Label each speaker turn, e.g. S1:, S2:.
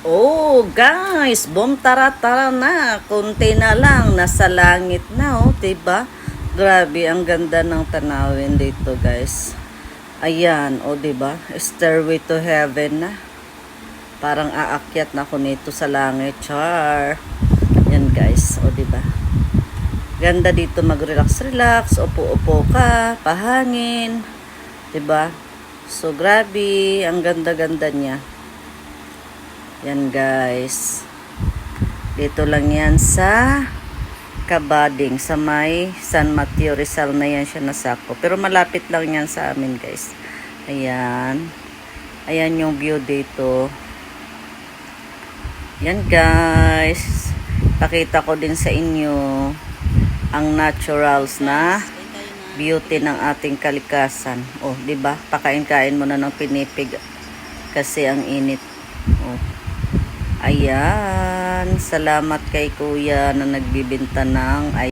S1: Oh, guys, boom tara-tara na. Kunti na lang, nasa langit na, oh, 'di ba? Grabe, ang ganda ng tanawin dito, guys. Ayan, oh, 'di ba? Stairway to heaven na. Parang aakyat na ako nito sa langit, char. Yan, guys, oh, 'di ba? Ganda dito mag-relax-relax, upo-upo ka, pahangin, 'di ba? So, grabe, ang ganda-ganda niya. Yan, guys. Dito lang yan sa Kabading, sa may San Mateo Rizal na yan siya nasako. Pero malapit lang yan sa amin, guys. Ayan. Ayan yung view dito. Yan, guys. Pakita ko din sa inyo ang naturals na beauty ng ating kalikasan. Oh, 'di ba? Pakain-kain mo na ng pinipig kasi ang init. Oh. Ayan, salamat kay Kuya na nagbibenta ng